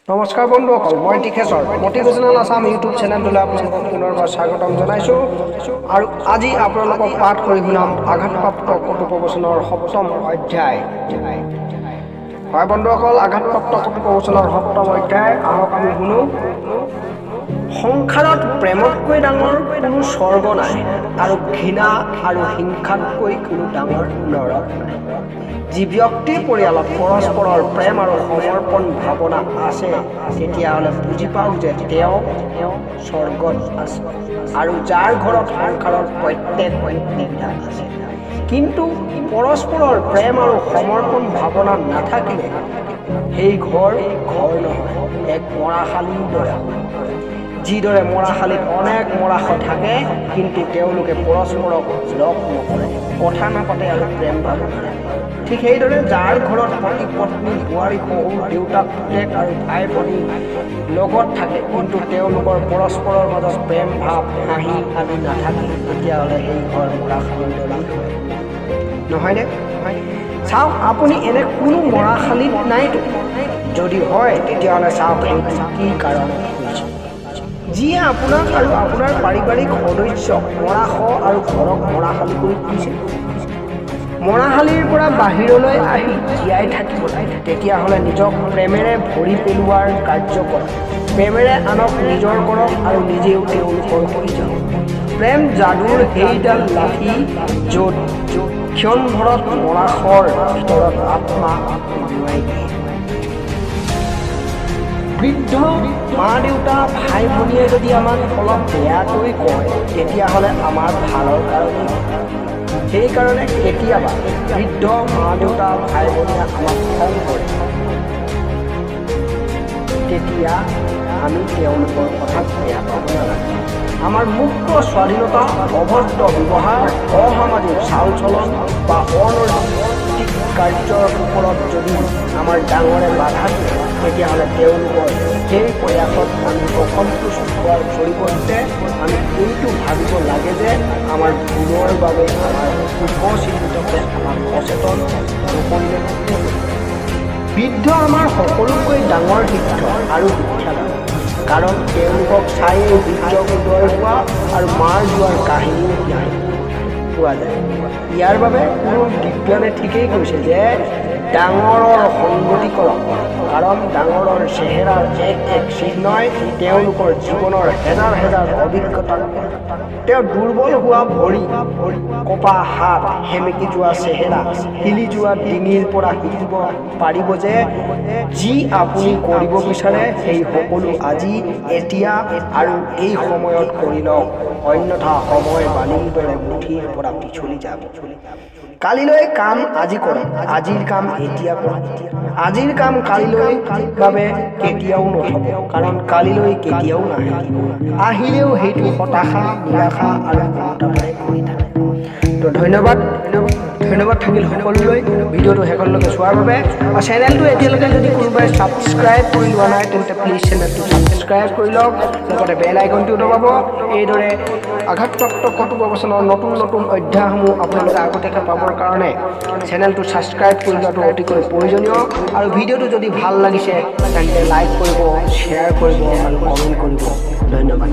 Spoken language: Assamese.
নমস্কাৰ বন্ধুসকল, মই টিকেশ্বৰ মটিভেশ্যনেল আছাম ইউটিউব চেনেলটোলৈ আপোনালোকক পুনৰবাৰ স্বাগতম জনাইছোঁ। আৰু আজি আপোনালোকক পাঠ কৰি শুনাম আঘাতপ্ৰাপ্ত কটুপ্ৰবচনৰ ৭ম অধ্যায়। হয় বন্ধুসকল, আঘাতপ্ৰাপ্ত কটুপ্ৰবচনৰ ৭ম অধ্যায়, আহক আমি শুনো। সংসাৰত প্ৰেমতকৈ ডাঙৰ কোনো স্বৰ্গ নাই, আৰু ঘৃণা আৰু হিংসাতকৈ কোনো ডাঙৰ নৰক নাই। যি ব্যক্তিৰ পৰিয়ালত পৰস্পৰৰ প্ৰেম আৰু সমৰ্পণ ভাৱনা আছে, তেতিয়াহ'লে বুজি পাওক যে তেওঁ স্বৰ্গত আছে, আৰু যাৰ ঘৰত সংসাৰৰ প্ৰত্যেক সুবিধা আছে। কিন্তু পৰস্পৰৰ প্ৰেম আৰু সমৰ্পণ ভাৱনা নাথাকিলে সেই ঘৰ নহয়, এক মৰাশালীৰ দৰে। যিদৰে মৰাশালীত অনেক মৰাশ থাকে, কিন্তু তেওঁলোকে পৰস্পৰক লগ নকৰে, কথা নাপাতে আৰু প্ৰেম ভাৱনা। ঠিক সেইদৰে যাৰ ঘৰত পতি পত্নী, বোৱাৰী, শহুৰ, দেউতাক, পুতেক আৰু ভাই ভনী লগত থাকে, কিন্তু তেওঁলোকৰ পৰস্পৰৰ মাজত প্ৰেম ভাৱ, হাঁহি আদি নাথাকে, তেতিয়াহ'লে সেই ঘৰ মৰাশালীৰ দৰে নহয়নে? চাওক, আপুনি এনে কোনো মৰাশালীত নাইতো। যদি হয়, তেতিয়াহ'লে চাওক সেইটো কি কাৰণ হৈছে। যিয়ে আপোনাক আৰু আপোনাৰ পাৰিবাৰিক সদস্যক মৰাশ আৰু ঘৰক মৰাশালী কৰি তুলিছে। মৰাশালীৰ পৰা বাহিৰলৈ আহি জীয়াই থাকিব লাগে, তেতিয়াহ'লে নিজক প্ৰেমেৰে ভৰি পেলোৱাৰ কাৰ্য কৰক। প্ৰেমেৰে আনক নিজৰ কৰক আৰু নিজেও তেওঁলোকৰ হৈ যাওক। প্ৰেম যাদুৰ সেইডাল লাঠি, য'ত ক্ষণভৰত মৰাশৰ ভিতৰত আত্মা সোমোৱাই দিয়ে। বৃদ্ধ মা দেউতা, ভাই ভনীয়ে যদি আমাক অলপ বেয়াকৈ কয়, তেতিয়াহ'লে আমাৰ ভালৰ কাৰণে। সেইকাৰণে কেতিয়াবা বৃদ্ধ মা দেউতা, ভাই ভনীয়ে আমাক খং কৰে, তেতিয়া আমি তেওঁলোকৰ কথা বেয়া পাব নালাগে। আমাৰ মুক্ত স্বাধীনতা, অভদ্ৰ ব্যৱহাৰ, অসামাজিক চাল চলন বা অনৈতিক কাৰ্যৰ ওপৰত যদি আমাৰ ডাঙৰে বাধা দিয়ে, তেতিয়াহ'লে তেওঁলোকৰ সেই প্ৰয়াসত আমি অসন্তুষ্ট হোৱাৰ পৰিৱৰ্তে আমি এইটো ভাবিব লাগে যে আমাৰ ভুলৰ বাবে আমাৰ উপস্থিততে আমাক সচেতন নকৰিলে। বৃদ্ধ আমাৰ সকলোতকৈ ডাঙৰ শিক্ষক আৰু শিক্ষাদান, কাৰণ তেওঁলোকক চায়েই বৃদ্ধ উদয় হোৱা আৰু মাৰ যোৱাৰ কাহিনী পোৱা যায়। ইয়াৰ বাবে কোনো বিজ্ঞানে ঠিকেই কৈছে যে ডাঙৰৰ সংগতি কৰক, কাৰণ ডাঙৰৰ চেহেৰাৰ এক চিহ্নই তেওঁলোকৰ জীৱনৰ হেজাৰ হেজাৰ অভিজ্ঞতাক তেওঁ দুৰ্বল হোৱা ভৰি, কপা হাত, সেমেকি যোৱা চেহেৰা, হিলি যোৱা ডিঙিৰ পৰা শিকিব পাৰিব যে যি আপুনি কৰিব বিচাৰে সেই সকলো আজি, এতিয়া আৰু এই সময়ত কৰি লওক, অন্যথা সময় বালিৰ দৰে মুঠিৰ পৰা পিছলি যাব। কালিলৈ কাম আজি কৰক, আজিৰ কাম এতিয়া কৰক। আজিৰ কাম কালিলৈ বাবে কেতিয়াও নথব, কাৰণ কালিলৈ কেতিয়াও নাহে। আহিলেও সেইটো হতাশা, নিৰাশা আৰু মমতাৰে কৰি থাকে। তো ধন্যবাদ থাকিল সকলোলৈ ভিডিঅ'টো শেষলৈকে চোৱাৰ বাবে। আৰু চেনেলটো এতিয়ালৈকে যদি কোনোবাই ছাবস্ক্ৰাইব কৰি লোৱা নাই, তেন্তে প্লিজ চেনেলটো ছাবস্ক্ৰাইব কৰি লওক, লগতে বেল আইকনটো দবাব। এইদৰে আঘাতপ্ৰাপ্ত কটুপ্ৰবচনৰ নতুন নতুন অধ্যায়সমূহ আপোনালোকে আগতীয়াকৈ পাবৰ কাৰণে চেনেলটো ছাবস্ক্ৰাইব কৰি লোৱাটো অতিকৈ প্ৰয়োজনীয়। আৰু ভিডিঅ'টো যদি ভাল লাগিছে তেন্তে লাইক কৰিব, শ্বেয়াৰ কৰিব আৰু কমেণ্ট কৰিব। ধন্যবাদ।